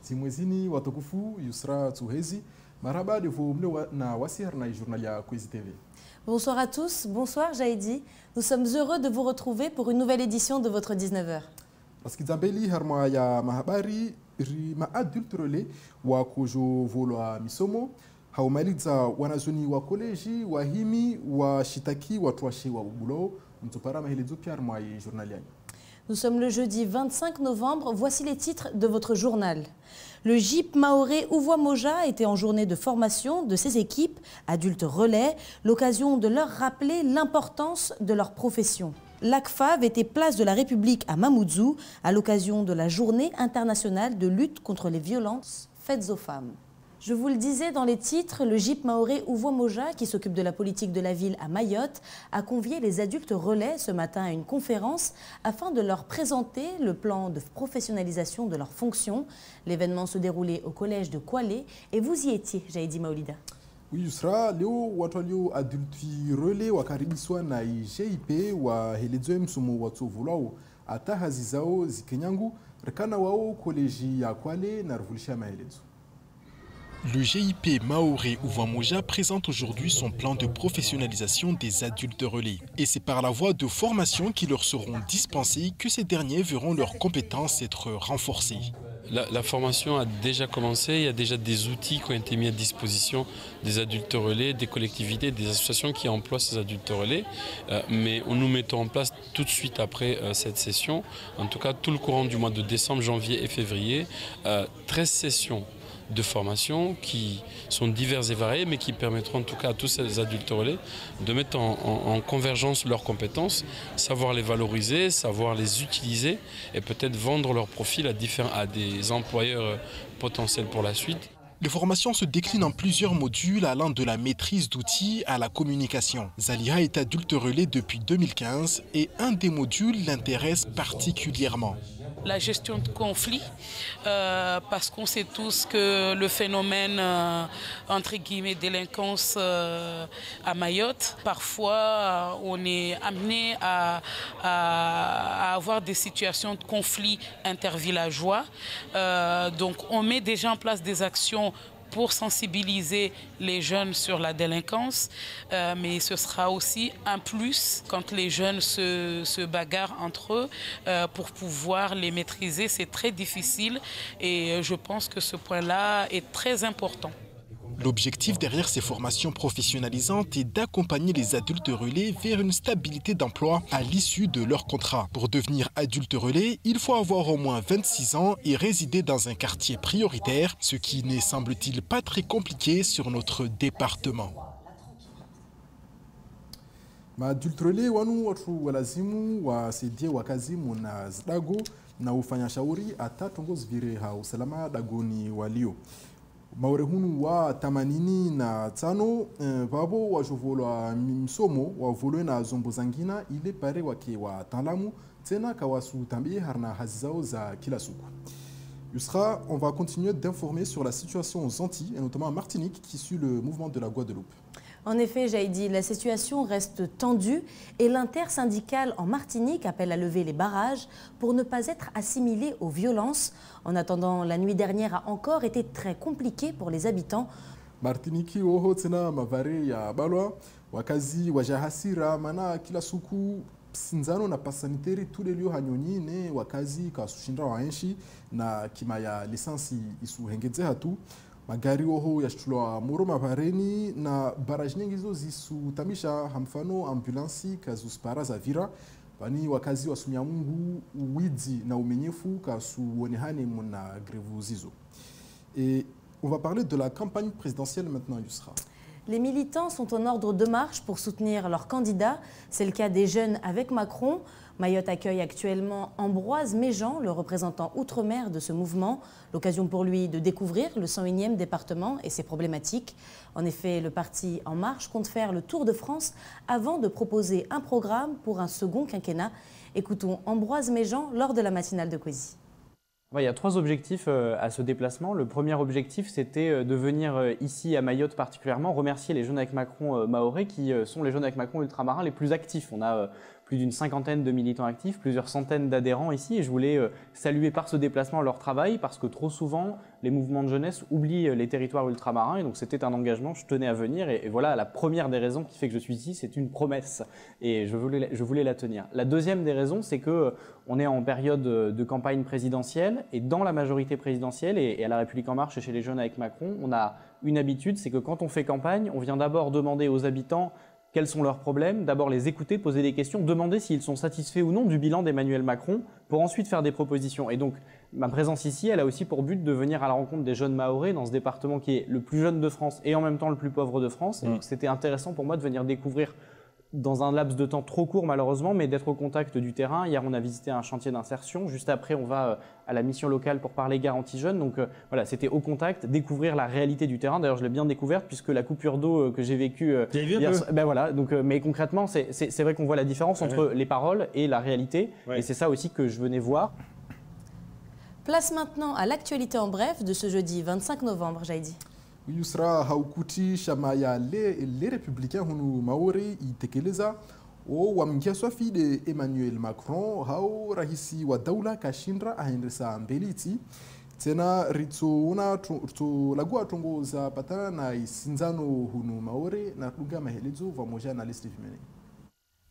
Timwezini watukufu Yusra Tsuhezi marhaba de vous na wasir na journal ya Kwezi TV. Bonsoir à tous, bonsoir Jaïdi. Nous sommes heureux de vous retrouver pour une nouvelle édition de votre 19h. Paskizambeli harma ya mahabari rima adultrele wa kujo volwa misomo haumaliza wanazoni wa koleji wahimi wa shitaki watu washe wa bulo mtupara mahelezo pia harma ya journal yanyu. Nous sommes le jeudi 25 novembre. Voici les titres de votre journal. Le GIP Maoré Ouvois-Moja était en journée de formation de ses équipes, adultes relais, l'occasion de leur rappeler l'importance de leur profession. L'ACFAV était place de la République à Mamoudzou à l'occasion de la journée internationale de lutte contre les violences faites aux femmes. Je vous le disais dans les titres, le GIP Maoré Ouvois-Moja, qui s'occupe de la politique de la ville à Mayotte, a convié les adultes relais ce matin à une conférence afin de leur présenter le plan de professionnalisation de leurs fonctions. L'événement se déroulait au collège de Kwale et vous y étiez, Jaïdi Maolida. Oui, Yusra, leo watu walio adulti relais wakaribiswa na GIP wa helezo msumo watu vulao ata hazi zao zikenyangu rekana wao koleji ya Kwale na revulisha mahelezo. Le GIP Maoré Ouvois-Moja présente aujourd'hui son plan de professionnalisation des adultes relais. Et c'est par la voie de formation qui leur seront dispensées que ces derniers verront leurs compétences être renforcées. La formation a déjà commencé, il y a déjà des outils qui ont été mis à disposition des adultes relais, des collectivités, des associations qui emploient ces adultes relais. Mais nous mettons en place tout de suite après cette session, en tout cas tout le courant du mois de décembre, janvier et février, 13 sessions de formation qui sont diverses et variées, mais qui permettront en tout cas à tous ces adultes relais de mettre en convergence leurs compétences, savoir les valoriser, savoir les utiliser et peut-être vendre leur profil à des employeurs potentiels pour la suite. Les formations se déclinent en plusieurs modules allant de la maîtrise d'outils à la communication. Zalia est adulte relais depuis 2015 et un des modules l'intéresse particulièrement. La gestion de conflits, parce qu'on sait tous que le phénomène, entre guillemets, délinquance à Mayotte, parfois on est amené à avoir des situations de conflits intervillageois. Donc on met déjà en place des actions pour sensibiliser les jeunes sur la délinquance, mais ce sera aussi un plus quand les jeunes se bagarrent entre eux pour pouvoir les maîtriser. C'est très difficile et je pense que ce point-là est très important. L'objectif derrière ces formations professionnalisantes est d'accompagner les adultes relais vers une stabilité d'emploi à l'issue de leur contrat. Pour devenir adulte relais, il faut avoir au moins 26 ans et résider dans un quartier prioritaire, ce qui n'est, semble-t-il, pas très compliqué sur notre département. Adulte relais wanu watu walazimu wasaidie wakazi muna zdago na ufanya shauri ata tongozi vire ha usalama dagoni walio. Maore hunu wa 85 babo wajovolwa msomo wavolwe na zombo zangina ile pare wake wa talamu tena kawasu tambie harna hazao za kila suku. Yusra, on va continuer d'informer sur la situation aux Antilles et notamment en Martinique qui suit le mouvement de la Guadeloupe. En effet, Jaïdi, la situation reste tendue et l'intersyndicale en Martinique appelle à lever les barrages pour ne pas être assimilés aux violences. En attendant, la nuit dernière a encore été très compliquée pour les habitants. Martinique oho tena mavare ya balwa wakazi wajahasira mana kila suku sinzano na pasaniteri tulelio hanyonyi ne wakazi kasushinda waenshi na kima ya lisansi isuhengeze hatu. Magari oho yashitulwa muro mavareni na baraji nyingizo zisutamisha hamfano ambulansi kazuspara za vira bani wakazi wasumia mungu uwidzi na umenyefu kasuonehane muna grevu zizo. Et on va parler de la campagne présidentielle maintenant, Yusra. Les militants sont en ordre de marche pour soutenir leurs candidats. C'est le cas des jeunes avec Macron. Mayotte accueille actuellement Ambroise Méjean, le représentant outre-mer de ce mouvement. L'occasion pour lui de découvrir le 101e département et ses problématiques. En effet, le parti En Marche compte faire le tour de France avant de proposer un programme pour un second quinquennat. Écoutons Ambroise Méjean lors de la matinale de Kwezi. Il y a 3 objectifs à ce déplacement. Le premier objectif, c'était de venir ici à Mayotte particulièrement remercier les jeunes avec Macron mahorais qui sont les jeunes avec Macron ultramarins les plus actifs. On a plus d'une cinquantaine de militants actifs, plusieurs centaines d'adhérents ici, et je voulais saluer par ce déplacement leur travail, parce que trop souvent, les mouvements de jeunesse oublient les territoires ultramarins, et donc c'était un engagement, je tenais à venir, et voilà la première des raisons qui fait que je suis ici, c'est une promesse, et je voulais la tenir. La deuxième des raisons, c'est que on est en période de campagne présidentielle, et dans la majorité présidentielle, et à La République En Marche et chez les jeunes avec Macron, on a une habitude, c'est que quand on fait campagne, on vient d'abord demander aux habitants quels sont leurs problèmes, d'abord les écouter, poser des questions, demander s'ils sont satisfaits ou non du bilan d'Emmanuel Macron pour ensuite faire des propositions. Et donc, ma présence ici, elle a aussi pour but de venir à la rencontre des jeunes Mahorais dans ce département qui est le plus jeune de France et en même temps le plus pauvre de France. Et donc, c'était intéressant pour moi de venir découvrir dans un laps de temps trop court malheureusement, mais d'être au contact du terrain. Hier, on a visité un chantier d'insertion. Juste après, on va à la mission locale pour parler garantie jeunes. Donc voilà, c'était au contact, découvrir la réalité du terrain. D'ailleurs, je l'ai bien découverte puisque la coupure d'eau que j'ai vécue hier, ben voilà. Donc, mais concrètement, c'est vrai qu'on voit la différence entre les paroles et la réalité. Et c'est ça aussi que je venais voir. Place maintenant à l'actualité en bref de ce jeudi 25 novembre, Jaidi. Yusra haukuti shama ya les républicains hunu maori itekeleza wamkia swafi de Emmanuel Macron hau rahisi wa daula kashindra ahendesa mbeliti tena ritsoona lagua tongoza patana na isinzano hunu maori na dunga mahelezo pamoja na Steve Mene.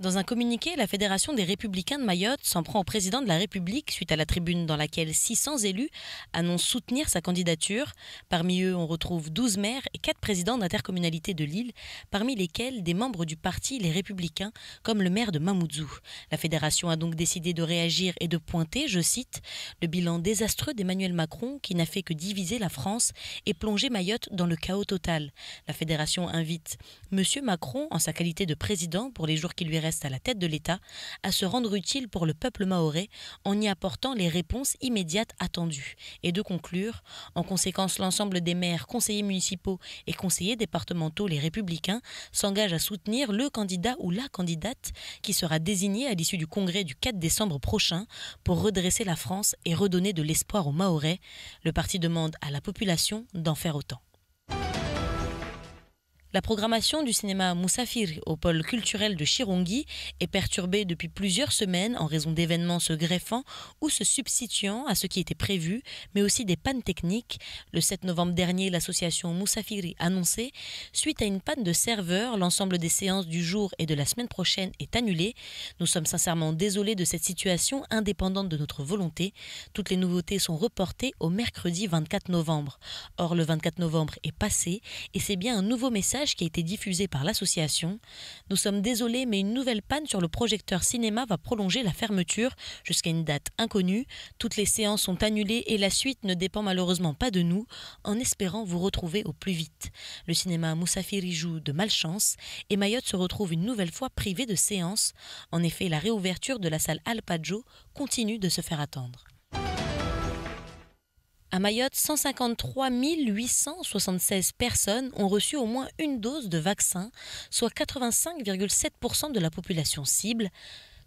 Dans un communiqué, la Fédération des Républicains de Mayotte s'en prend au président de la République suite à la tribune dans laquelle 600 élus annoncent soutenir sa candidature. Parmi eux, on retrouve 12 maires et 4 présidents d'intercommunalités de l'île, parmi lesquels des membres du parti Les Républicains, comme le maire de Mamoudzou. La Fédération a donc décidé de réagir et de pointer, je cite, le bilan désastreux d'Emmanuel Macron qui n'a fait que diviser la France et plonger Mayotte dans le chaos total. La Fédération invite M. Macron, en sa qualité de président pour les jours qui lui reste à la tête de l'État, à se rendre utile pour le peuple mahorais en y apportant les réponses immédiates attendues. Et de conclure, en conséquence, l'ensemble des maires, conseillers municipaux et conseillers départementaux, les Républicains, s'engagent à soutenir le candidat ou la candidate qui sera désigné à l'issue du congrès du 4 décembre prochain pour redresser la France et redonner de l'espoir aux Mahorais. Le parti demande à la population d'en faire autant. La programmation du cinéma Musafiri au pôle culturel de Chirongui est perturbée depuis plusieurs semaines en raison d'événements se greffant ou se substituant à ce qui était prévu, mais aussi des pannes techniques. Le 7 novembre dernier, l'association Musafiri annonçait, suite à une panne de serveur, l'ensemble des séances du jour et de la semaine prochaine est annulé. Nous sommes sincèrement désolés de cette situation indépendante de notre volonté. Toutes les nouveautés sont reportées au mercredi 24 novembre. Or, le 24 novembre est passé et c'est bien un nouveau message qui a été diffusé par l'association. Nous sommes désolés, mais une nouvelle panne sur le projecteur cinéma va prolonger la fermeture jusqu'à une date inconnue. Toutes les séances sont annulées et la suite ne dépend malheureusement pas de nous, en espérant vous retrouver au plus vite. Le cinéma Musafiri joue de malchance et Mayotte se retrouve une nouvelle fois privée de séances. En effet, la réouverture de la salle Alpajo continue de se faire attendre. À Mayotte, 153 876 personnes ont reçu au moins une dose de vaccin, soit 85,7% de la population cible.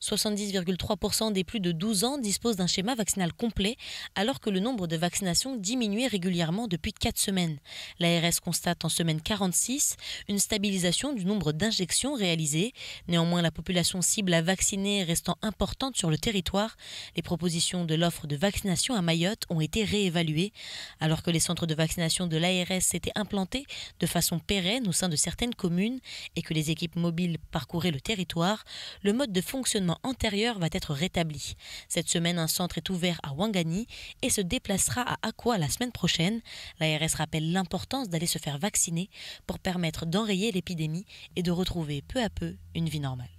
70,3% des plus de 12 ans disposent d'un schéma vaccinal complet, alors que le nombre de vaccinations diminuait régulièrement depuis 4 semaines. L'ARS constate en semaine 46 une stabilisation du nombre d'injections réalisées. Néanmoins, la population cible à vacciner restant importante sur le territoire, les propositions de l'offre de vaccination à Mayotte ont été réévaluées. Alors que les centres de vaccination de l'ARS s'étaient implantés de façon pérenne au sein de certaines communes et que les équipes mobiles parcouraient le territoire, le mode de fonctionnement antérieur va être rétabli. Cette semaine, un centre est ouvert à Ouangani et se déplacera à Akwa la semaine prochaine. L'ARS rappelle l'importance d'aller se faire vacciner pour permettre d'enrayer l'épidémie et de retrouver peu à peu une vie normale.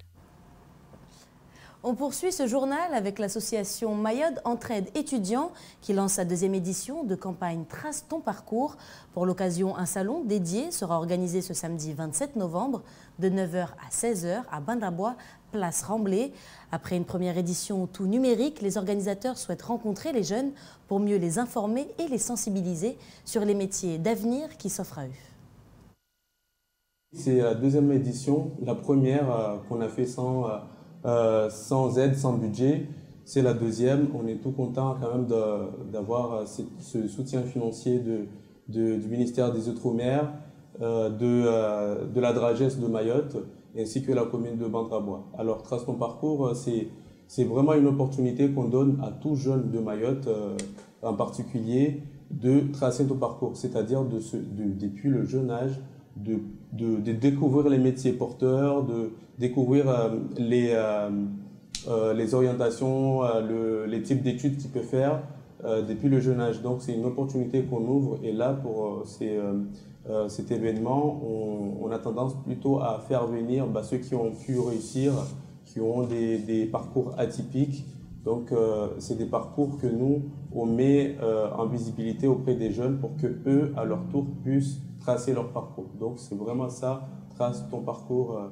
On poursuit ce journal avec l'association Mayotte Entraide Étudiants qui lance sa deuxième édition de campagne Trace ton parcours. Pour l'occasion, un salon dédié sera organisé ce samedi 27 novembre de 9h à 16h à Bandabois, place Remblai. Après une première édition tout numérique, les organisateurs souhaitent rencontrer les jeunes pour mieux les informer et les sensibiliser sur les métiers d'avenir qui s'offrent à eux. C'est la deuxième édition, la première qu'on a fait sans aide, sans budget. C'est la deuxième. On est tout content quand même d'avoir ce soutien financier du ministère des Outre-mer, de la Drages de Mayotte ainsi que la commune de Bantrabois. Alors, Trace ton parcours, c'est vraiment une opportunité qu'on donne à tout jeune de Mayotte, en particulier, de tracer ton parcours, c'est-à-dire depuis le jeune âge, de découvrir les métiers porteurs, de découvrir les orientations, les types d'études qu'il peut faire depuis le jeune âge. Donc c'est une opportunité qu'on ouvre, et là pour cet événement, on a tendance plutôt à faire venir ceux qui ont pu réussir, qui ont des parcours atypiques. Donc c'est des parcours que nous, on met en visibilité auprès des jeunes pour que eux, à leur tour, puissent tracer leur parcours. Donc c'est vraiment ça, trace ton parcours.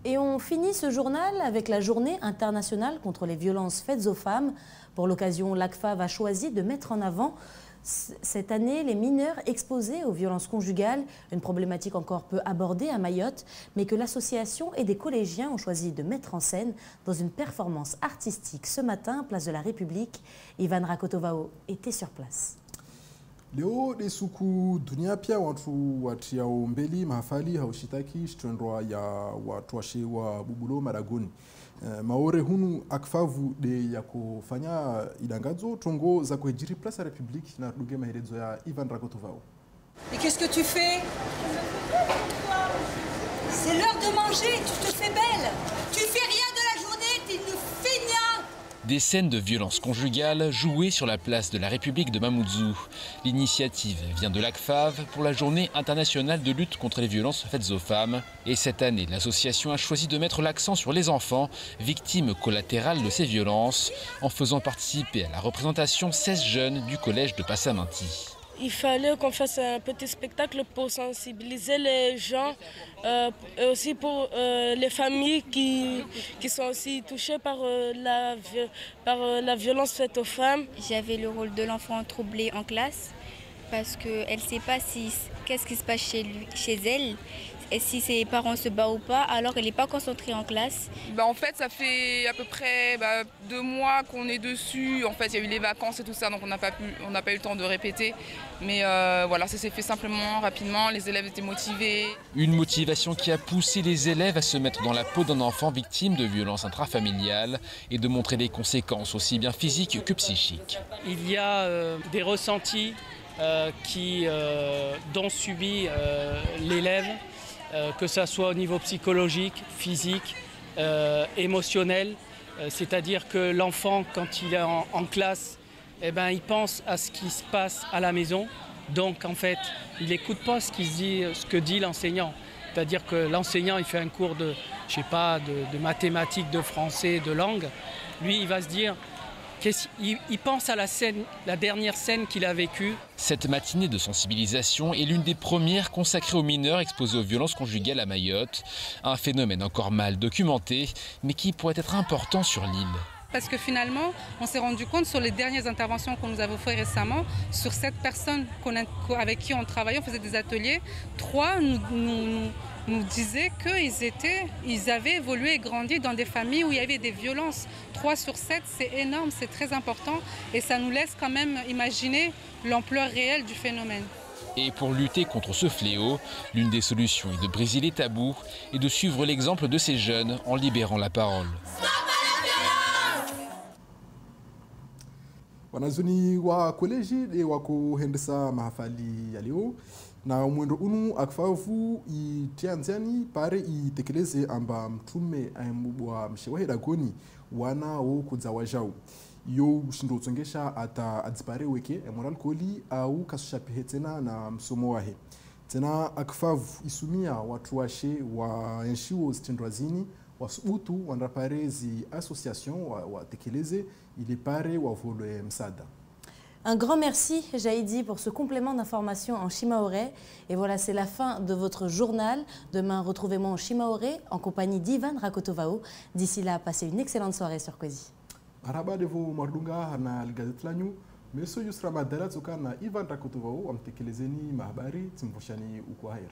Et on finit ce journal avec la journée internationale contre les violences faites aux femmes. Pour l'occasion, l'ACFAV a choisi de mettre en avant cette année les mineurs exposés aux violences conjugales, une problématique encore peu abordée à Mayotte, mais que l'association et des collégiens ont choisi de mettre en scène dans une performance artistique ce matin, place de la République. Ivan Rakotovao était sur place. Leo desuku dunia pia watu watiao mbeli mahafali haushitaki shitendwa ya watu washe wa Bubulo Maragoni. Maore hunu akfavu de ya kufanya idangazo tongo za kuhejiri place ya Republique na duge maherezo ya Ivan Rakotovao. Et qu'est-ce que tu fais? C'est l'heure de manger, tu te fais belle. Tu fais rien de la journée, t'es une feignante. Des scènes de violence conjugale jouées sur la place de la République de Mamoudzou. L'initiative vient de l'ACFAV pour la journée internationale de lutte contre les violences faites aux femmes. Et cette année, l'association a choisi de mettre l'accent sur les enfants, victimes collatérales de ces violences, en faisant participer à la représentation 16 jeunes du collège de Passaminti. Il fallait qu'on fasse un petit spectacle pour sensibiliser les gens et aussi pour les familles qui sont aussi touchées par la violence faite aux femmes. J'avais le rôle de l'enfant troublé en classe parce qu'elle ne sait pas qu'est-ce qui se passe chez elle. Et si ses parents se battent ou pas, alors elle n'est pas concentrée en classe. En fait, ça fait à peu près 2 mois qu'on est dessus. En fait, il y a eu les vacances et tout ça, donc on n'a pas eu le temps de répéter. Mais voilà, ça s'est fait simplement, rapidement. Les élèves étaient motivés. Une motivation qui a poussé les élèves à se mettre dans la peau d'un enfant victime de violences intrafamiliales et de montrer les conséquences aussi bien physiques que psychiques. Il y a des ressentis dont subit l'élève. Que ça soit au niveau psychologique, physique, émotionnel. C'est-à-dire que l'enfant, quand il est en classe, il pense à ce qui se passe à la maison. Donc en fait, il n'écoute pas ce que dit l'enseignant. C'est-à-dire que l'enseignant, il fait un cours de mathématiques, de français, de langue. Lui, il va se dire... Il pense à la dernière scène qu'il a vécue. Cette matinée de sensibilisation est l'une des premières consacrée aux mineurs exposés aux violences conjugales à Mayotte. Un phénomène encore mal documenté, mais qui pourrait être important sur l'île. Parce que finalement, on s'est rendu compte sur les dernières interventions qu'on nous avait faites récemment, sur 7 personnes avec qui on travaillait, on faisait des ateliers, 3 nous disaient qu'ils avaient évolué et grandi dans des familles où il y avait des violences. 3 sur 7, c'est énorme, c'est très important et ça nous laisse quand même imaginer l'ampleur réelle du phénomène. Et pour lutter contre ce fléau, l'une des solutions est de briser les tabous et de suivre l'exemple de ces jeunes en libérant la parole. Wanazuni wa koleji de wako hendesa mahafali ya leo na mwendo unu akfavu itianziani pare itekeleze amba mtume ayembwa mshewahe dagoni wana wo kudzawajau yo shindo tsongesha ata adzipare weke moral koli au kasushapihe tena na msomo wahe tena akfavu isumia watu washe wa enshiwo zitendwazini wasubutu wandaparezi association wa tekeleze il est paré ou volé msada. Un grand merci, Jaïdi, pour ce complément d'information en Shimaoré. Et voilà, c'est la fin de votre journal. Demain, retrouvez-moi en Shimaoré en compagnie d'Ivan Rakotovao. D'ici là, passez une excellente soirée sur Kozi. Marhaba devo mardunga na algazet lanyu. Meso Yusra Madala na Ivan Rakotovao amtekelezeni mahabari timvoshani ukwaheri.